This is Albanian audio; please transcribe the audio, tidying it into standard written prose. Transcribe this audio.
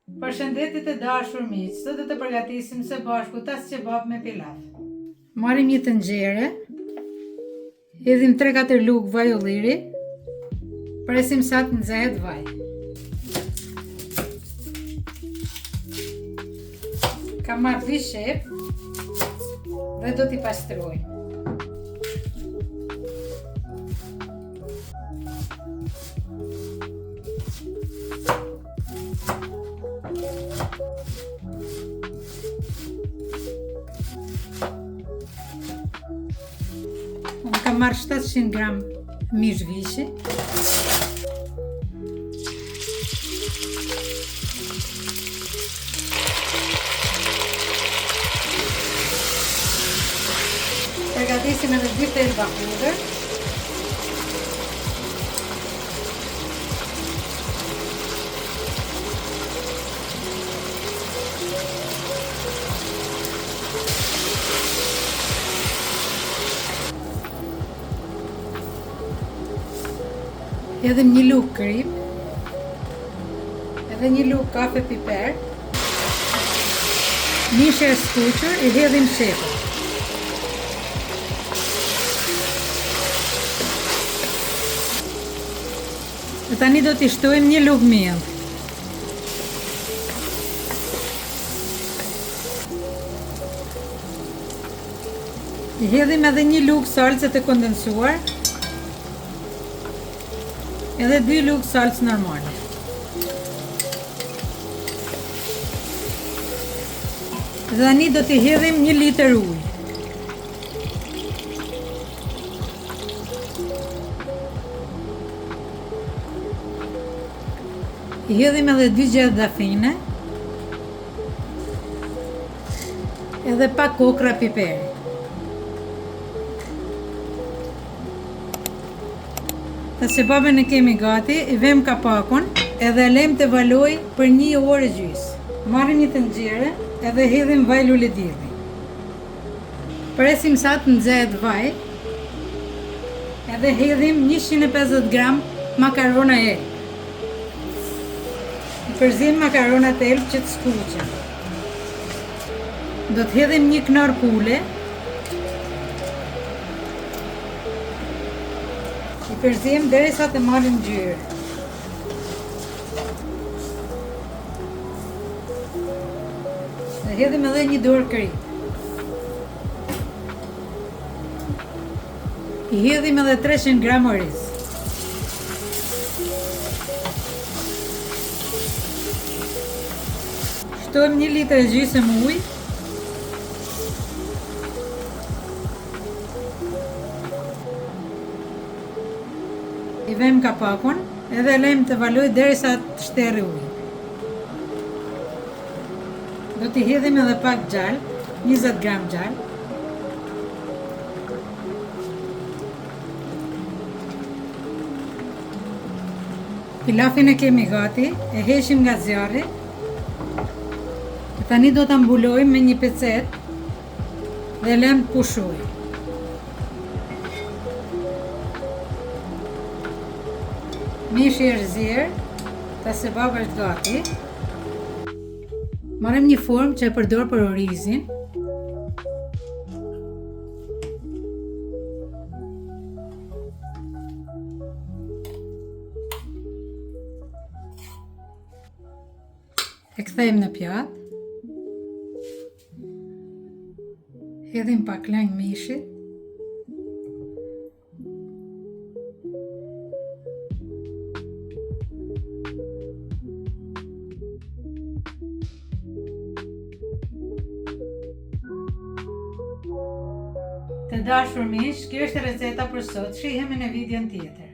Përshëndetje të dashur miq, sot do të përgatisim së bashku tas kebab me pilaf. Marrim një tenxhere, hedhim 3-4 lugë vaj ulliri, presim sa të nxehet vaj. Kam marrë 2 shep dhe do t'i pastroj. Unë kam marrë 700 gram mish vishi. Përgatisim edhe 2 thelba hudër. Hedhim 1 lugë krip, edhe 1 lugë kafe piper, mishi i skuqur i hedhim shepën. Dhe tani do t'i shtojmë 1 lugë miell. I hedhim edhe 1 lugë salcë të kondensuar, edhe 2 lugë salcë normale. Dhe tani do t'i hedhim 1 litër ujë. I hedhim edhe 2 gjethe dafine, edhe pak kokra piperi. Ta kebabin e kemi gati, i vëmë kapakun edhe e lejmë të valoj për 1 orë gjysmë. Marrim një tenxhere edhe hedhim vaj luledilli. Presim sa të nxehet vaj, edhe hedhim 150 gram makarona elb. I përzim makaronat elb që të skuqen. Do të hedhim 1 knorr pule. I përzim derisa të marrin ngjyrë. Dhe hedhim edhe 1 dorë krip. I hedhim edhe 300 gram oriz. Shtojmë 1 litër e gjysmë ujë. I vëmë kapakun edhe lejmë të valoj derisa të shterri ujë. Do t'i hedhim edhe pak gjallë, 20 gram gjallë. Pilafin e kemi gati, e heqim nga zjarri. Tani do ta mbulojmë me një pecet dhe lëmë të pushojë. Mishi i rëzier, tas kebab është gati. Marrim një formë që e përdor për orizin. E kthejmë në pjatë. Hedhim pak lëng mishit. Të dashur miq, kjo është receta për sot. Shihemi në videon tjetër.